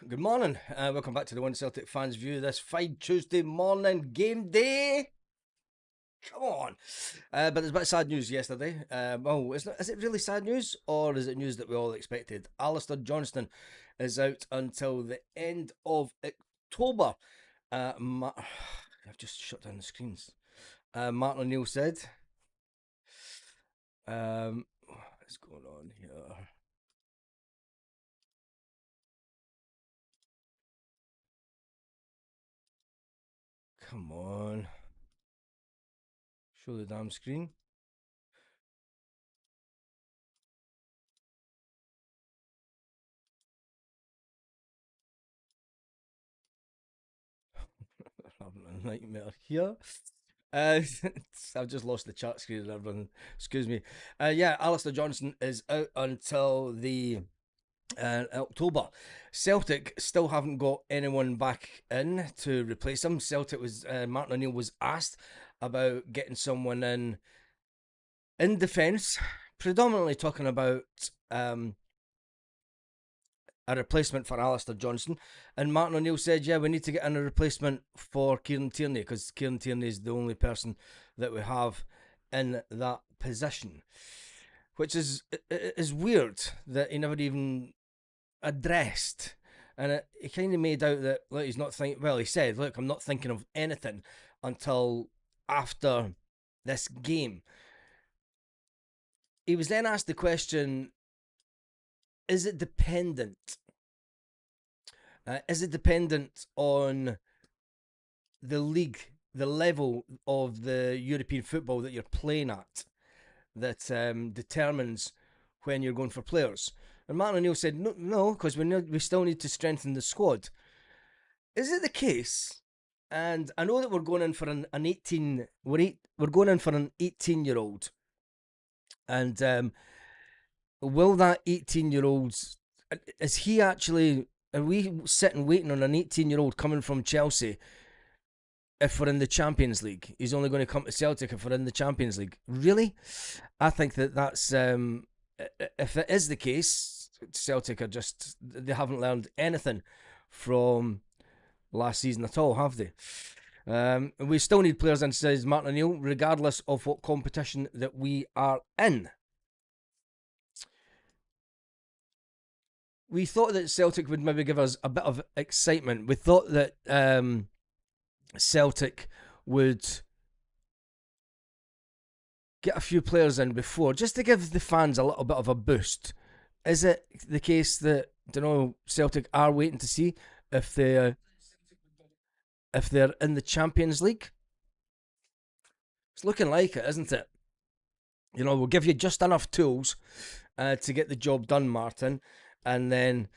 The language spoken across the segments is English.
Good morning. Welcome back to the One Celtic Fans View this fine Tuesday morning game day. Come on. But there's a bit of sad news yesterday. Is it really sad news or is it news that we all expected? Alistair Johnston is out until the end of October. I've just shut down the screens. Martin O'Neill said, what's going on here? Come on. Show the damn screen. Having a nightmare here. I've just lost the chat screen and everything. Excuse me. Yeah, Alistair Johnson is out until the October. Celtic still haven't got anyone back in to replace him. Celtic was Martin O'Neill was asked about getting someone in defence, predominantly talking about a replacement for Alistair Johnson. And Martin O'Neill said, yeah, we need to get in a replacement for Kieran Tierney because Kieran Tierney is the only person that we have in that position. Which is weird that he never even addressed. And he kind of made out that, look, he's not thinking, well, he said, look, I'm not thinking of anything until after this game. He was then asked the question, is it dependent? Is it dependent on the league, the level of the European football that you're playing at, that determines when you're going for players? And Martin O'Neill said, no, because we still need to strengthen the squad. Is it the case? And I know that we're going in for an 18. We're going in for an 18-year-old, and will that 18-year-old, is he actually, are we sitting waiting on an 18-year-old coming from Chelsea if we're in the Champions League? He's only going to come to Celtic if we're in the Champions League. Really? I think that's, if it is the case, Celtic are just, they haven't learned anything from last season at all, have they? We still need players in, says Martin O'Neill, regardless of what competition that we are in. We thought that Celtic would maybe give us a bit of excitement. We thought that Celtic would get a few players in before, just to give the fans a little bit of a boost. Is it the case that, Celtic are waiting to see if they're in the Champions League? It's looking like it, isn't it? We'll give you just enough tools to get the job done, Martin. And then,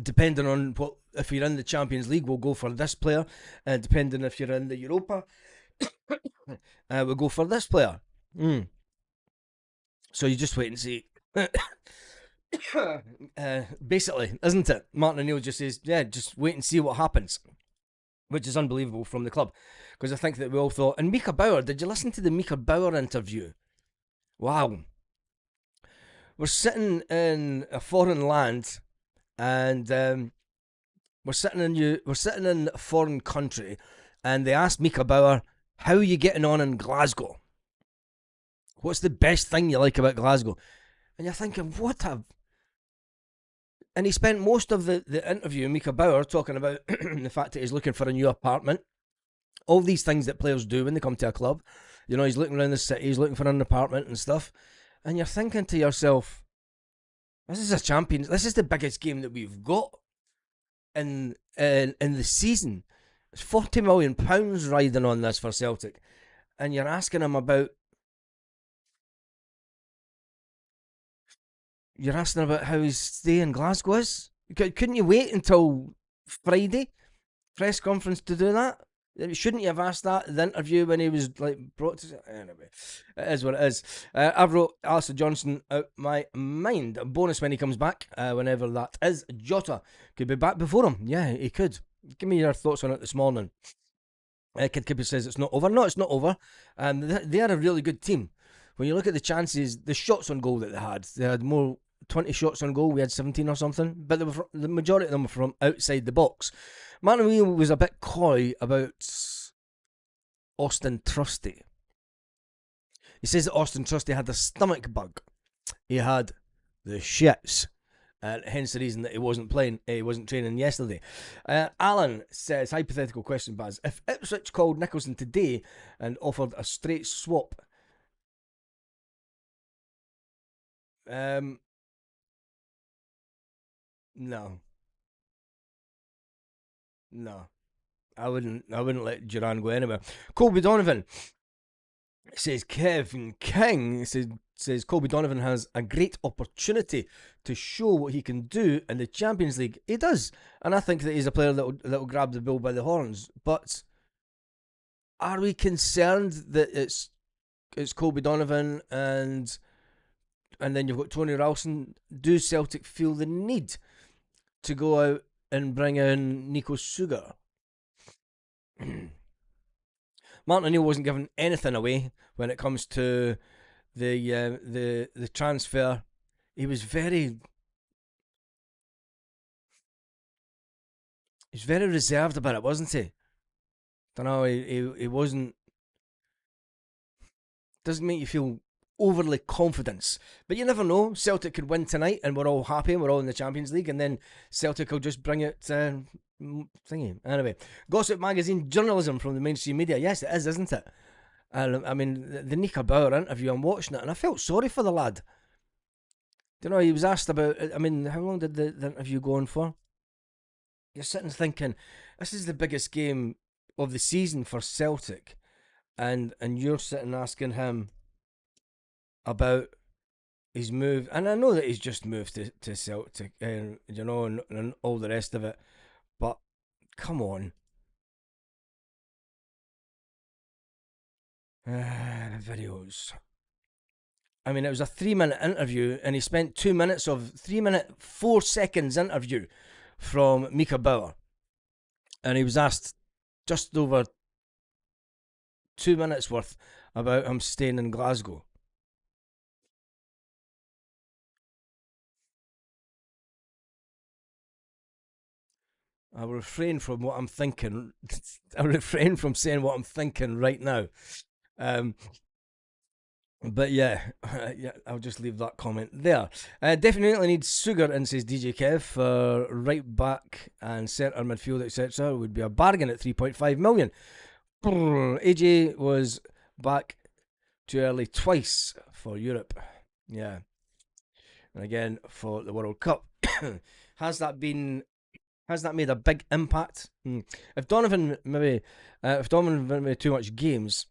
depending on if you're in the Champions League, we'll go for this player. Depending if you're in the Europa, we'll go for this player. So you just wait and see. Basically, isn't it? Martin O'Neill just says, yeah, just wait and see what happens. Which is unbelievable from the club. Because I think that we all thought, and Mika Bauer, did you listen to the Mika Bauer interview? Wow. We're sitting in a foreign land, and we're sitting in a foreign country, and they asked Mika Bauer, how are you getting on in Glasgow? What's the best thing you like about Glasgow? And you're thinking, and he spent most of the interview, Mika Bauer, talking about the fact that he's looking for a new apartment. All these things that players do when they come to a club. He's looking around the city, he's looking for an apartment and stuff. And you're thinking to yourself, this is the biggest game that we've got in the season. It's £40 million riding on this for Celtic. And you're asking him about how his stay in Glasgow is. Couldn't you wait until Friday press conference to do that? Shouldn't you have asked that in the interview when he was brought to? Anyway, it is what it is. I've wrote Alistair Johnson out my mind. A bonus when he comes back, whenever that is. Jota could be back before him. Yeah, he could. Give me your thoughts on it this morning. Kid Kippy says it's not over. No, it's not over. They are a really good team. When you look at the chances, the shots on goal that they had more 20 shots on goal. We had 17 or something, but the majority of them were from outside the box. Martin O'Neill was a bit coy about Austin Trusty. He says that Austin Trusty had the stomach bug. He had the shits. Hence the reason that he wasn't playing, he wasn't training yesterday. Alan says, hypothetical question, Baz. If Ipswich called Nicholson today and offered a straight swap, no. No. I wouldn't let Duran go anywhere. Colby Donovan says Kevin King says Colby Donovan has a great opportunity to show what he can do in the Champions League. He does, and I think that he's a player that'll grab the bull by the horns. But are we concerned that it's Colby Donovan and then you've got Tony Ralston? Do Celtic feel the need to go out and bring in Nico Sugar? Martin O'Neill wasn't giving anything away when it comes to the transfer. He was very reserved about it, wasn't he? Don't know. He wasn't. Doesn't make you feel overly confident, but you never know. Celtic could win tonight, and we're all happy, and we're all in the Champions League, and then Celtic will just bring it. Thingy. Anyway, Gossip Magazine journalism from the mainstream media. Yes, it is, isn't it? And I mean, the Nika Bauer interview, I'm watching it, and I felt sorry for the lad. You know, he was asked about, I mean, how long did the interview go on for? You're sitting thinking, this is the biggest game of the season for Celtic, and you're sitting asking him about his move, and I know that he's just moved to Celtic, you know, and all the rest of it. But come on. Videos. I mean, it was a 3-minute interview, and he spent 2 minutes of 3-minute 4 seconds interview from Mika Bauer, and he was asked just over 2 minutes worth about him staying in Glasgow. I'll refrain from what I'm thinking. I'll refrain from saying what I'm thinking right now. But yeah, I'll just leave that comment there. Definitely needs Sugar in, says DJ Kev, for right back and centre midfield, etc. Would be a bargain at 3.5 million. AJ was back too early twice for Europe. Yeah. And again for the World Cup. Has that made a big impact? If Donovan maybe too much games,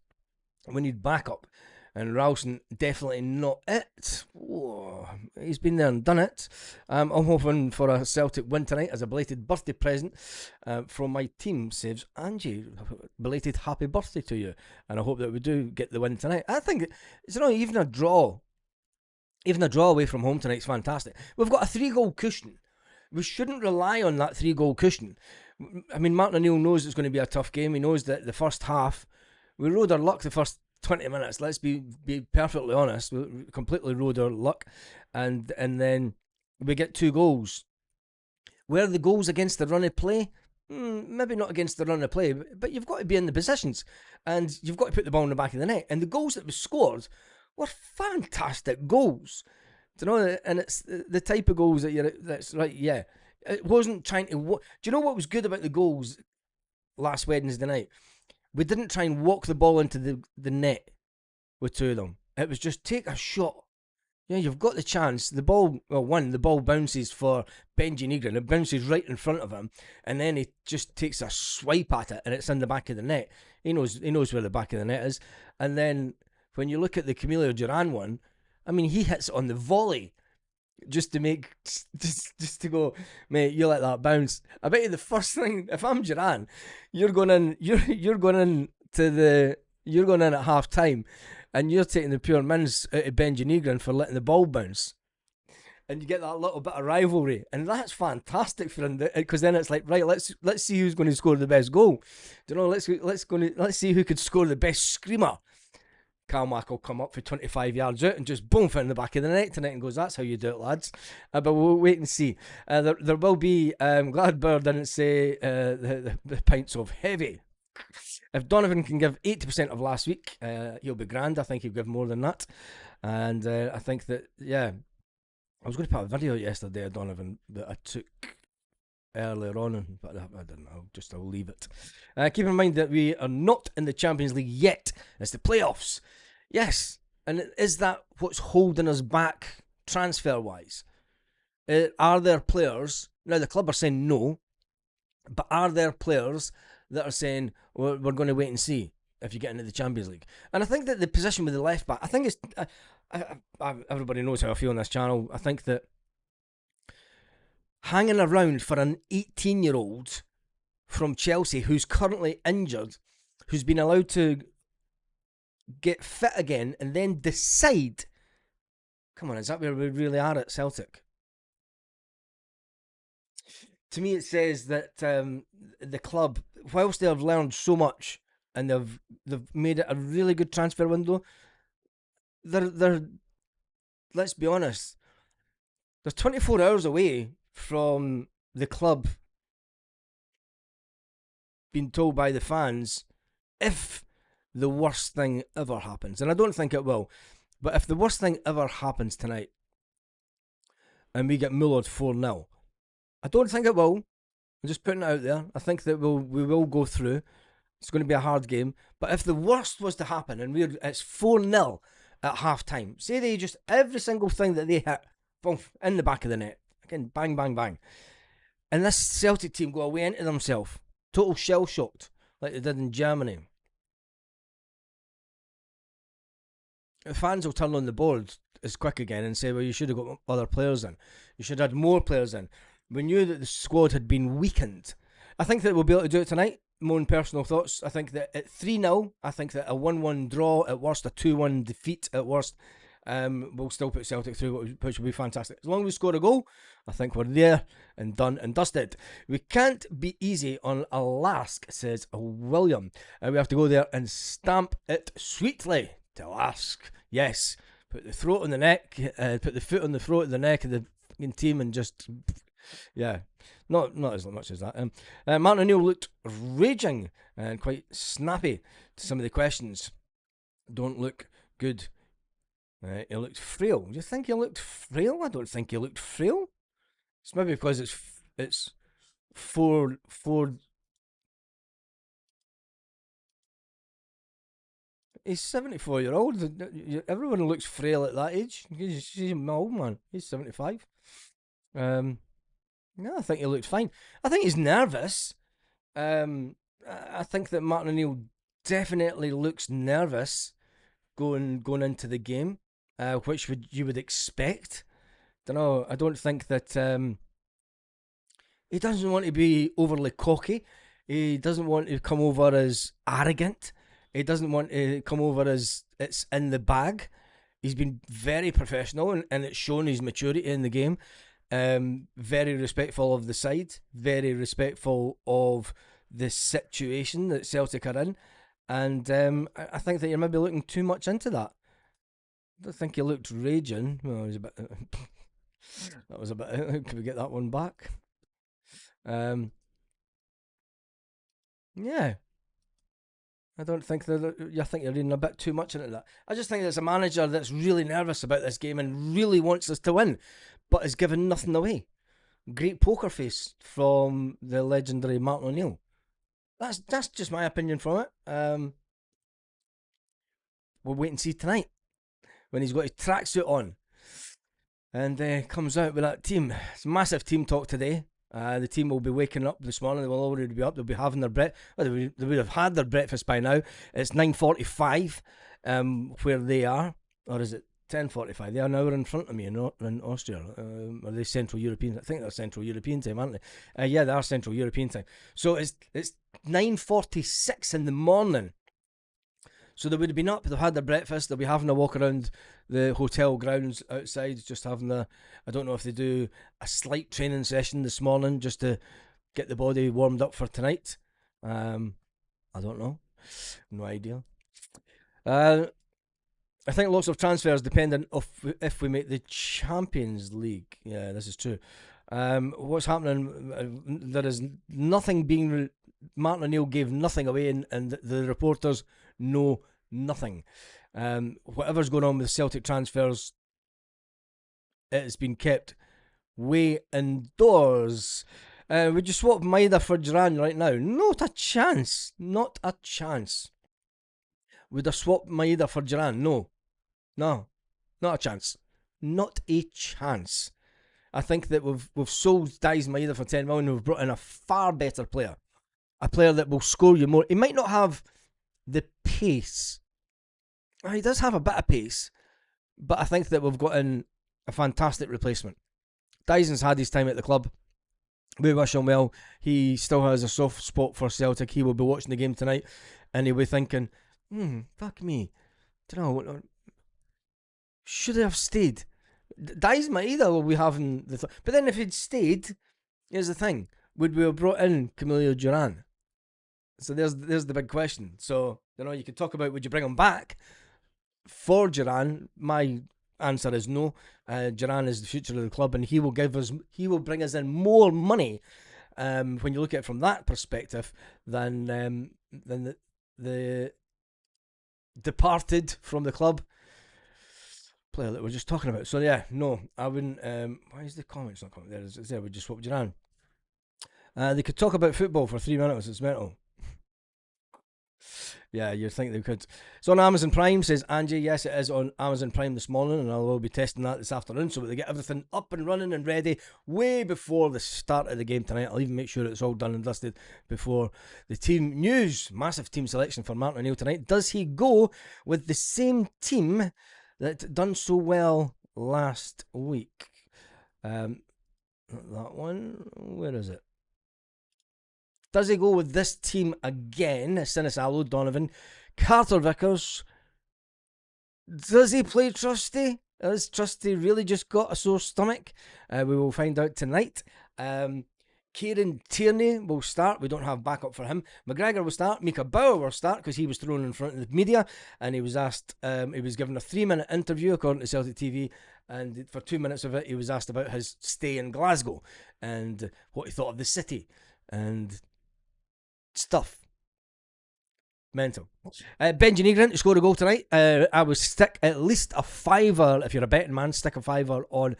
we need backup. And Ralston definitely not it. Whoa, he's been there and done it. I'm hoping for a Celtic win tonight as a belated birthday present from my team, saves Angie. Belated happy birthday to you. And I hope that we do get the win tonight. I think, even a draw away from home tonight's fantastic. We've got a 3-goal cushion. We shouldn't rely on that 3-goal cushion. I mean, Martin O'Neill knows it's going to be a tough game. He knows that the first half, we rode our luck the first 20 minutes. Let's be perfectly honest. We completely rode our luck. And then we get 2 goals. Were the goals against the run of play? Maybe not against the run of play, but you've got to be in the positions. And you've got to put the ball in the back of the net. And the goals that were scored were fantastic goals. And it's the type of goals that's right, yeah. It wasn't trying to... Do you know what was good about the goals last Wednesday night? We didn't try and walk the ball into the net with 2 of them. It was just take a shot. Yeah, you've got the chance. The ball bounces for Benji Negrin. It bounces right in front of him, and then he just takes a swipe at it, and it's in the back of the net. He knows where the back of the net is. And then when you look at the Camilo Duran one, I mean, he hits it on the volley. Just to go, mate, you let that bounce. I bet you the first thing, if I'm Duran, you're going in at half time, and you're taking the pure mins out of Benji Negrin for letting the ball bounce, and you get that little bit of rivalry, and that's fantastic for him because then it's like, right, let's see who's going to score the best goal. Let's see who could score the best screamer. Calmack will come up for 25 yards out and just boom it in the back of the net tonight and goes, that's how you do it, lads. But we'll wait and see. There will be, glad Bird didn't say the pints of heavy. If Donovan can give 80% of last week, he'll be grand. I think he'll give more than that. And I think that, yeah, I was going to put a video yesterday of Donovan that I took earlier on, but I didn't. I'll leave it. Keep in mind that we are not in the Champions League yet. It's the playoffs. Yes, and is that what's holding us back transfer-wise? Are there players, now the club are saying no, but are there players that are saying, well, we're going to wait and see if you get into the Champions League? And I think that the position with the left back, I think it's, everybody knows how I feel on this channel. I think that hanging around for an 18-year-old from Chelsea who's currently injured, who's been allowed to get fit again and then decide, come on, is that where we really are at Celtic? To me, it says that the club, whilst they have learned so much and they've made it a really good transfer window, they're let's be honest, they're 24 hours away from the club being told by the fans if the worst thing ever happens. And I don't think it will. But if the worst thing ever happens tonight and we get mullered 4-0, I don't think it will. I'm just putting it out there. I think that we will go through. It's going to be a hard game. But if the worst was to happen and it's 4-0 at half time, say they just, every single thing that they hit, boom, in the back of the net. Again, bang, bang, bang. And this Celtic team go away into themselves. Total shell-shocked, like they did in Germany. The fans will turn on the board as quick again and say, well, you should have got other players in. You should have had more players in. We knew that the squad had been weakened. I think that we'll be able to do it tonight. My own personal thoughts. I think that at 3-0, I think that a 1-1 draw at worst, a 2-1 defeat at worst, we'll still put Celtic through, which will be fantastic. As long as we score a goal, I think we're there and done and dusted. We can't be easy on a LASK, says William. We have to go there and stamp it sweetly to LASK. Yes, put the throat on the neck, put the foot on the throat of the neck of the team and just, yeah, not as much as that. Martin O'Neill looked raging and quite snappy to some of the questions. Don't look good. He looked frail. Do you think he looked frail? I don't think he looked frail. It's maybe because it's four. He's 74-year-old. Everyone looks frail at that age. He's an old man. He's 75. No, I think he looked fine. I think he's nervous. I think that Martin O'Neill definitely looks nervous going into the game. Which you would expect. Don't know. I don't think that he doesn't want to be overly cocky. He doesn't want to come over as arrogant. He doesn't want to come over as it's in the bag. He's been very professional and it's shown his maturity in the game. Very respectful of the side. Very respectful of the situation that Celtic are in. And I think that you're maybe looking too much into that. I don't think he looked raging. Well, he was a bit. That was a bit. Can we get that one back? Yeah. I don't think that. I think you're reading a bit too much into that. I just think there's a manager that's really nervous about this game and really wants us to win, but is giving nothing away. Great poker face from the legendary Martin O'Neill. That's just my opinion from it. We'll wait and see tonight when he's got his tracksuit on and comes out with that team. It's massive team talk today. The team will be waking up this morning. They will already be up. They'll be having their breakfast. Well, they would have had their breakfast by now. It's 9:45 where they are. Or is it 10:45? They are an hour in front of me in Austria. Are they Central European? I think they're Central European time, aren't they? Yeah, they are Central European time. So it's 9:46 in the morning. So they would have been up, they've had their breakfast, they'll be having a walk around the hotel grounds outside, just having I don't know if they do a slight training session this morning just to get the body warmed up for tonight. I don't know. No idea. I think lots of transfers depending if we make the Champions League. Yeah, this is true. What's happening? There is nothing being. Martin O'Neill gave nothing away, and the reporters know nothing. Whatever's going on with Celtic transfers, it's been kept way indoors. Would you swap Maida for Duran right now? Not a chance. Not a chance. Would I swap Maida for Duran? No. No. Not a chance. Not a chance. I think that we've sold Dies Maida for 10 million and we've brought in a far better player. A player that will score you more. He might not have the pace. He does have a bit of pace, but I think that we've got in a fantastic replacement. Dyson's had his time at the club. We wish him well. He still has a soft spot for Celtic. He will be watching the game tonight and he'll be thinking, fuck me. Don't know. Should I have stayed? Dies Maida will be having the. But then if he'd stayed, here's the thing: would we have brought in Camilo Duran? So there's the big question. So you could talk about would you bring him back for Duran? My answer is no. Duran is the future of the club, and he will bring us in more money. When you look at it from that perspective, than the departed from the club player that we're just talking about. So yeah, no, I wouldn't. Why is the comments not coming there? It's there. We just swapped Duran. They could talk about football for 3 minutes. It's mental. Yeah, you'd think they could. It's on Amazon Prime, says Angie. Yes, it is on Amazon Prime this morning, and I will be testing that this afternoon so that they get everything up and running and ready way before the start of the game tonight. I'll even make sure it's all done and dusted before the team news. Massive team selection for Martin O'Neill tonight. Does he go with the same team that done so well last week? That one, where is it? Does he go with this team again? Sinisalo, Donovan, Carter Vickers. Does he play Trusty? Has Trusty really just got a sore stomach? We will find out tonight. Kieran Tierney will start. We don't have backup for him. McGregor will start. Mika Bauer will start because he was thrown in front of the media and he was asked, he was given a 3-minute interview according to Celtic TV, and for 2 minutes of it he was asked about his stay in Glasgow and what he thought of the city and stuff. Mental. Benji Negrin to score a goal tonight. I would stick at least a fiver, if you're a betting man, stick a fiver on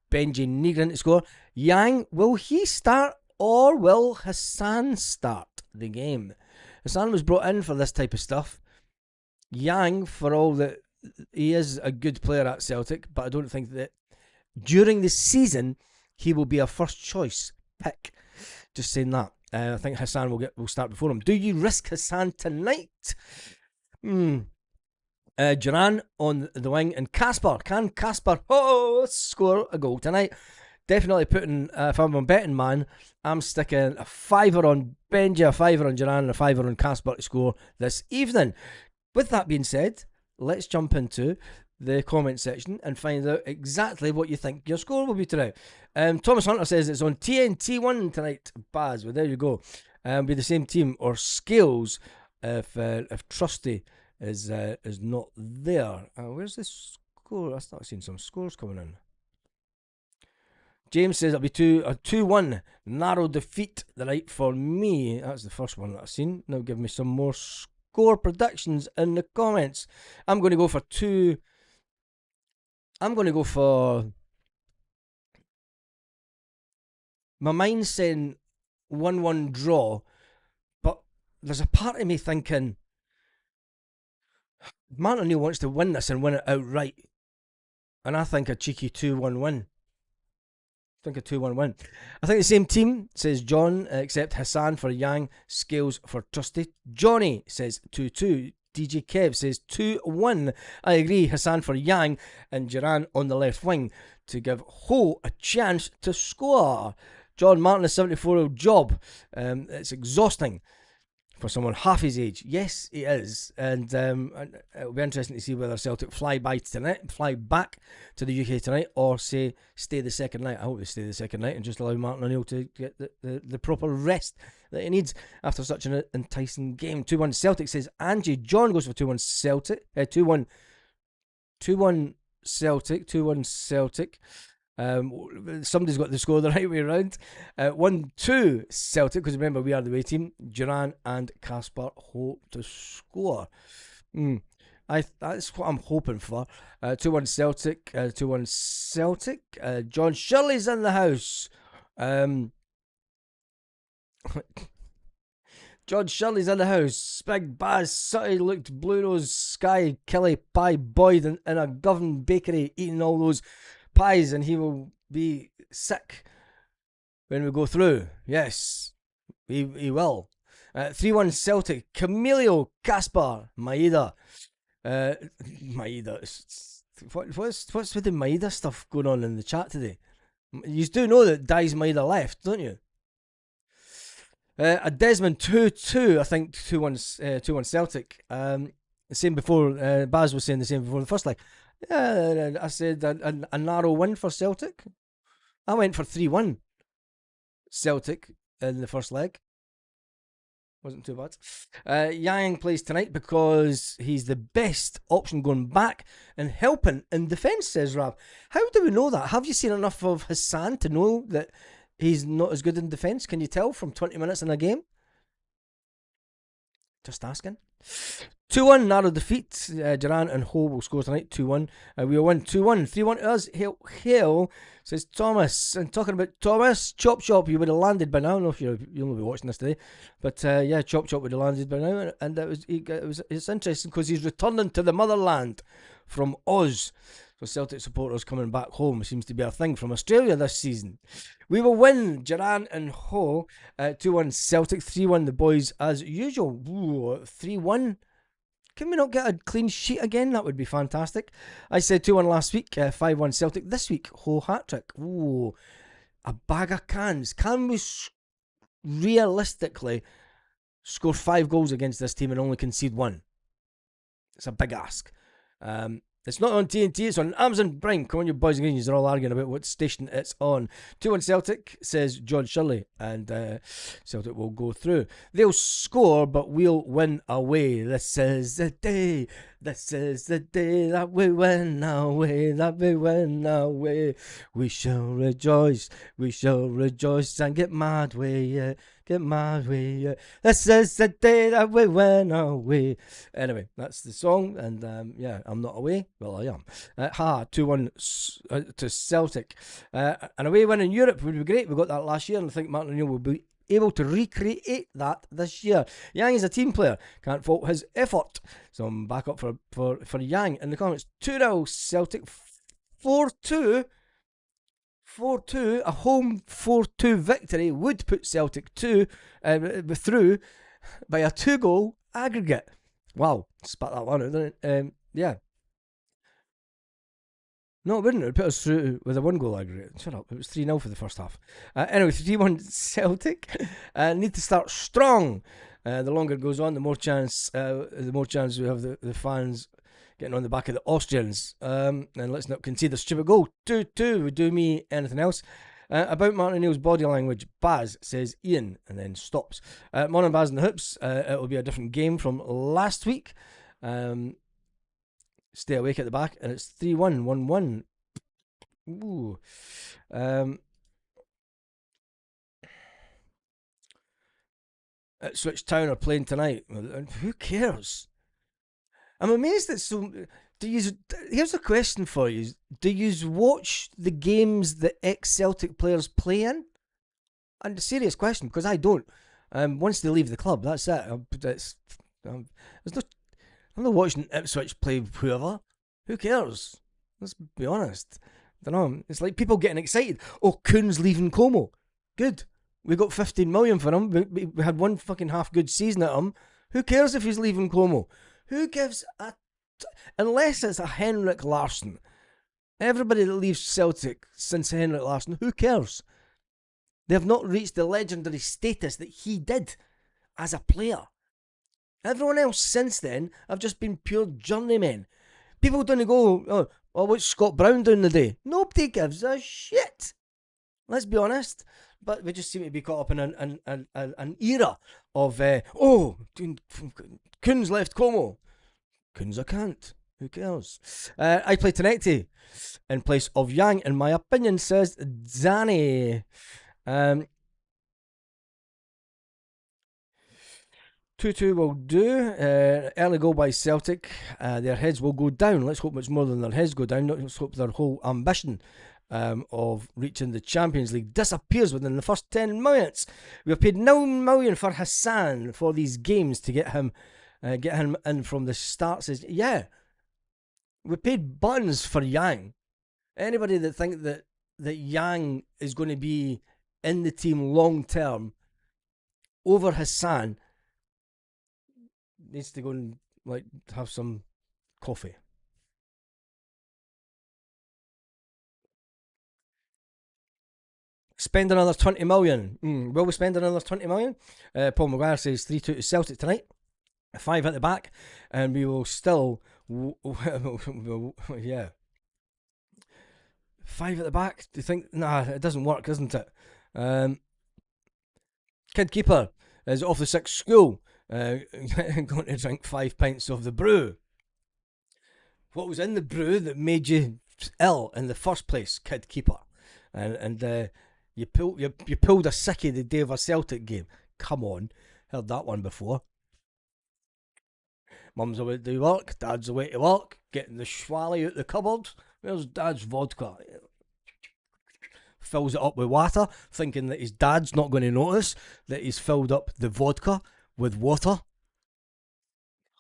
Benji Negrin to score. Yang, will he start or will Hassan start the game? Hassan was brought in for this type of stuff. Yang, for all that he is a good player at Celtic, but I don't think that during the season he will be a first choice pick. Just saying that. I think Hassan will start before him. Do you risk Hassan tonight? Duran on the wing and Casper. Can Casper score a goal tonight? Definitely putting, if I'm a betting man, I'm sticking a fiver on Benji, a fiver on Duran, and a fiver on Casper to score this evening. With that being said, let's jump into the comment section and find out exactly what you think your score will be tonight. Thomas Hunter says it's on TNT1 tonight. Baz, well there you go. Be the same team or Scales if Trusty is not there. Where's the score? I started seeing some scores coming in. James says it'll be 2-1 narrow defeat tonight for me. That's the first one that I've seen. Now give me some more score predictions in the comments. I'm going to go for two. I'm going to go for. My mind's saying 1-1 draw, but there's a part of me thinking Martin O'Neill wants to win this and win it outright. And I think a cheeky 2-1 win. I think a 2-1 win. I think the same team, says John, except Hassan for Yang, Scales for Trusty. Johnny says 2-2. DJ Kev says 2-1. I agree, Hassan for Yang and Duran on the left wing to give Ho a chance to score. John Martin, a 74-year-old job. It's exhausting for someone half his age. Yes, it is. And it'll be interesting to see whether Celtic fly back to the UK tonight or stay the second night. I hope they stay the second night and just allow Martin O'Neill to get the proper rest that he needs after such an enticing game. 2-1 Celtic, says Angie. John goes for 2-1 Celtic. 2-1 2-1 Celtic. 2-1 Celtic. Somebody's got the score the right way around. 1-2 Celtic, because remember, we are the away team. Duran and Casper hope to score. That's what I'm hoping for. 2-1 Celtic. 2-1 Celtic. John Shirley's in the house. John Shirley's in the house. Big Baz Sutty looked Blue Nose Sky Killy Pie Boyd in a Govan bakery eating all those pies, and he will be sick when we go through. Yes, he will. 3-1 Celtic. Camilio Caspar Maeda. Maeda. What's with the Maeda stuff going on in the chat today? You do know that Dies Maeda left, don't you? A Desmond 2-2, I think 2-1 Celtic. The same before, Baz was saying the same before the first leg. I said a narrow win for Celtic. I went for 3-1 Celtic in the first leg. Wasn't too bad. Yang plays tonight because he's the best option going back and helping in defence, says Rav. How do we know that? Have you seen enough of Hassan to know that he's not as good in defence? Can you tell from 20 minutes in a game? Just asking. 2-1, narrow defeat. Duran and Ho will score tonight. 2-1. We will win 2-1. 3-1 to us. Hail, says Thomas. And talking about Thomas, Chop Chop, you would have landed by now. I don't know if you'll be watching this today. But yeah, Chop Chop would have landed by now. And it's interesting because he's returning to the motherland from Oz. So Celtic supporters coming back home seems to be a thing from Australia this season. We will win, Duran and Ho. 2-1 Celtic. 3-1 the boys as usual. 3-1. Can we not get a clean sheet again? That would be fantastic. I said 2-1 last week, 5-1 Celtic. This week, Ho hat-trick. Ooh, a bag of cans. Can we realistically score 5 goals against this team and only concede 1? It's a big ask. It's not on TNT, it's on Amazon Prime. Come on, you boys and girls, you're all arguing about what station it's on. 2-1 Celtic, says John Shirley, and Celtic will go through. They'll score, but we'll win away. This is the day that we win away, that we win away. We shall rejoice and get mad with it. Get mad with it. This is the day that we win away. Anyway, that's the song, and yeah, I'm not away. Well, I am. 2-1 to Celtic. An away win in Europe would be great. We got that last year, and I think Martin O'Neill will be able to recreate that this year. Yang is a team player. Can't fault his effort. So I'm back up for Yang in the comments. 2-0 Celtic. 4-2. 4-2. A home 4-2 victory would put Celtic through by a 2-goal aggregate. Wow. Spat that one out, didn't it? Yeah. No, it wouldn't. It would put us through with a 1-goal aggregate. Shut up. It was 3-0 for the first half. Anyway, 3-1 Celtic. Need to start strong. The longer it goes on, the more chance we have the fans getting on the back of the Austrians. And let's not concede a stupid goal. 2-2 would do me anything else. About Martin O'Neill's body language, Baz says Ian, and then stops. Morning, Baz and the Hoops. It'll be a different game from last week. Stay awake at the back, and it's 3-1, 1-1. Ooh. Switch Town are playing tonight. Who cares? I'm amazed that so. Here's a question for you: do you watch the games that ex-Celtic players play in? And a serious question, because I don't. Once they leave the club, that's it. I'm not watching Ipswich play whoever. Who cares? Let's be honest. I don't know. It's like people getting excited. Oh, Kuhn's leaving Como. Good. We got 15 million for him. We had one fucking half good season at him. Who cares if he's leaving Como? Who gives a... Unless it's a Henrik Larsson. Everybody that leaves Celtic since Henrik Larsson, who cares? They have not reached the legendary status that he did as a player. Everyone else since then have just been pure journeymen. People don't go, oh, what's Scott Brown doing today? Nobody gives a shit. Let's be honest. But we just seem to be caught up in an era of, Kuhn's left Como. Kuhn's a cunt. Who cares? I play Tenecti in place of Yang, in my opinion, says Danny. Um, 2-2 will do. Early goal by Celtic. Their heads will go down. Let's hope it's more than their heads go down. Let's hope their whole ambition of reaching the Champions League disappears within the first 10 minutes. We have paid 9 million for Hassan for these games to get him in from the start. Says, yeah, we paid buttons for Yang. Anybody that think that Yang is going to be in the team long term over Hassan needs to go and like have some coffee. Spend another 20 million. Will we spend another 20 million? Paul Maguire says 3-2 to Celtic tonight. 5 at the back, and we will still, yeah. 5 at the back. Do you think? Nah, it doesn't work, doesn't it? Kid keeper is off the 6 school, going to drink 5 pints of the brew. What was in the brew that made you ill in the first place, kid keeper? And you pulled a sickie the day of a Celtic game. Come on, heard that one before. Mum's away to work, Dad's away to work, getting the schwally out the cupboard. Where's Dad's vodka? Fills it up with water, thinking that his dad's not going to notice that he's filled up the vodka with water.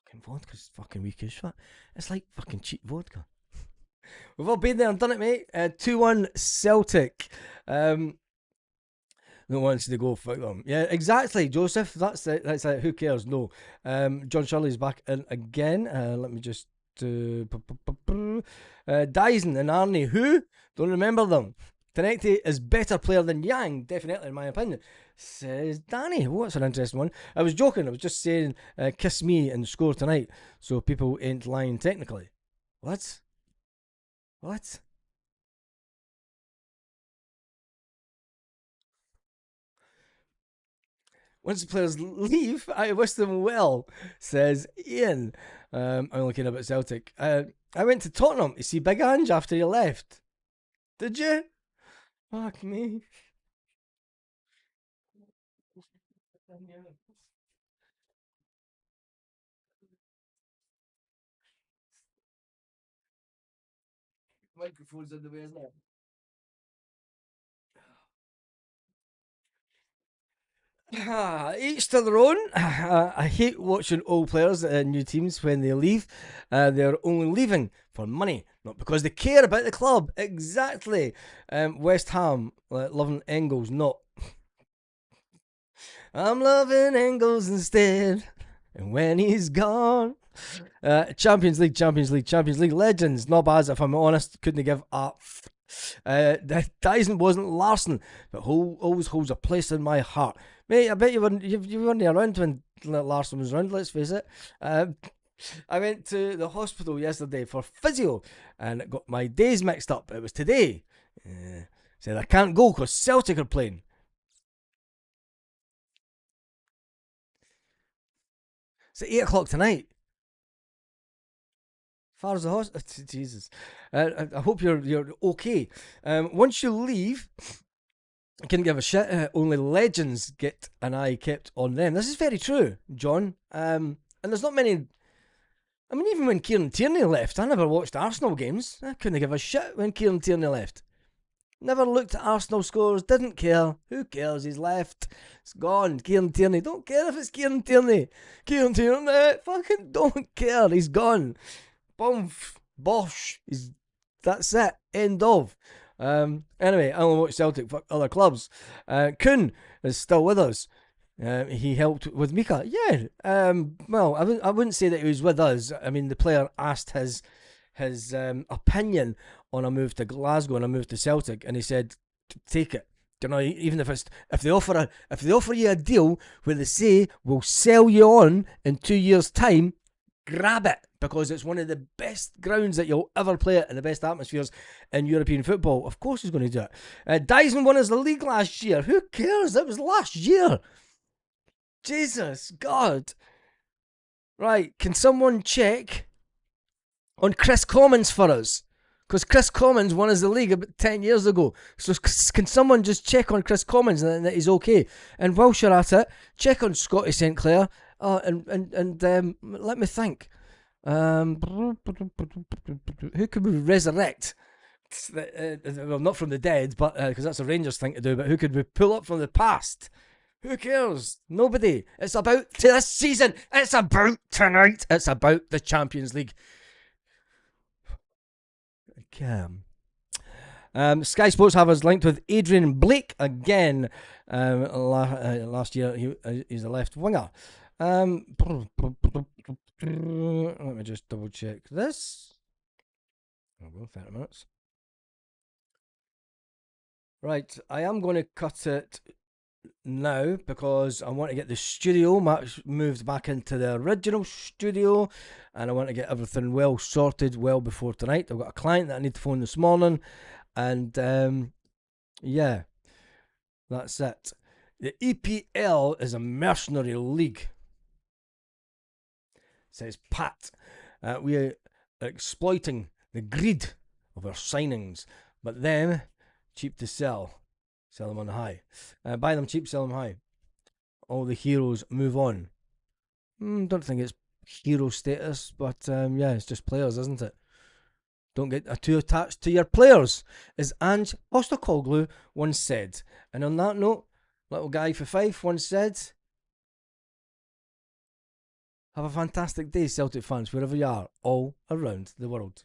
Fucking vodka's fucking weak as shit. It's like fucking cheap vodka. We've all been there and done it, mate. 2-1 Celtic. No one wants to go for them. Yeah, exactly, Joseph. That's it. That's it. Who cares? No. John Shirley's back in again. Let me just. Dyson and Arnie. Who? Don't remember them. Tenecti is better player than Yang, definitely, in my opinion. Says Danny. Oh, that's an interesting one. I was joking. I was just saying, kiss me and score tonight, so people ain't lying technically. What? What? Once the players leave, I wish them well, says Ian. I'm looking up at Celtic. I went to Tottenham to see Big Ange after he left. Did you? Fuck me. Microphone's in the way, isn't it? Each to their own. I hate watching old players in new teams when they leave. They're only leaving for money, not because they care about the club. Exactly. West Ham, loving Engels, not. I'm loving Engels instead. And when he's gone. Champions League, Champions League, Champions League legends. Not bad, if I'm honest. Couldn't give up. Dyson wasn't Larson, but always holds a place in my heart. Mate, I bet you weren't around when Larson was around, let's face it. I went to the hospital yesterday for physio and got my days mixed up. It was today. Said I can't go because Celtic are playing. It's at 8 o'clock tonight. Far as the hospital. Jesus. I hope you're okay. Once you leave, I couldn't give a shit. Only legends get an eye kept on them. This is very true, John. And there's not many. I mean, even when Kieran Tierney left, I never watched Arsenal games. I couldn't give a shit when Kieran Tierney left. Never looked at Arsenal scores, didn't care. Who cares? He's left. It's gone. Kieran Tierney. Don't care if it's Kieran Tierney. Kieran Tierney. Fucking don't care. He's gone. Boom. Bosh. That's it. End of. Anyway, I only watch Celtic for other clubs. Kuhn is still with us. He helped with Mika. Yeah. Well, I wouldn't say that he was with us. I mean, the player asked his opinion on a move to Glasgow and a move to Celtic, and he said, "Take it." You know, even if they offer you a deal where they say we'll sell you on in 2 years' time, grab it, because it's one of the best grounds that you'll ever play at and the best atmospheres in European football. Of course he's going to do it. Dyson won us the league last year. Who cares? That was last year. Jesus, God. Right, can someone check on Chris Commons for us. Because Chris Commons won us the league about 10 years ago. So can someone just check on Chris Commons that he's okay? And whilst you're at it, check on Scotty St. Clair and let me think. Who could we resurrect? Well, not from the dead, but because that's a Rangers thing to do, but who could we pull up from the past? Who cares? Nobody. It's about this season. It's about tonight. It's about the Champions League. Sky Sports have us linked with Adrian Blake again. Last year, he's a left winger. Let me just double check this. Oh, well, 30 minutes. Right, I am going to cut it now because I want to get the studio moved back into the original studio, and I want to get everything well sorted well before tonight. I've got a client that I need to phone this morning, and yeah, that's it. The EPL is a mercenary league, says Pat. We are exploiting the greed of our signings, but them cheap to sell them on high. Buy them cheap, sell them high. All the heroes move on. Don't think it's hero status, but yeah, it's just players, isn't it? Don't get too attached to your players, as Ange Postecoglou once said. And on that note, little guy for Fife once said, have a fantastic day, Celtic fans, wherever you are, all around the world.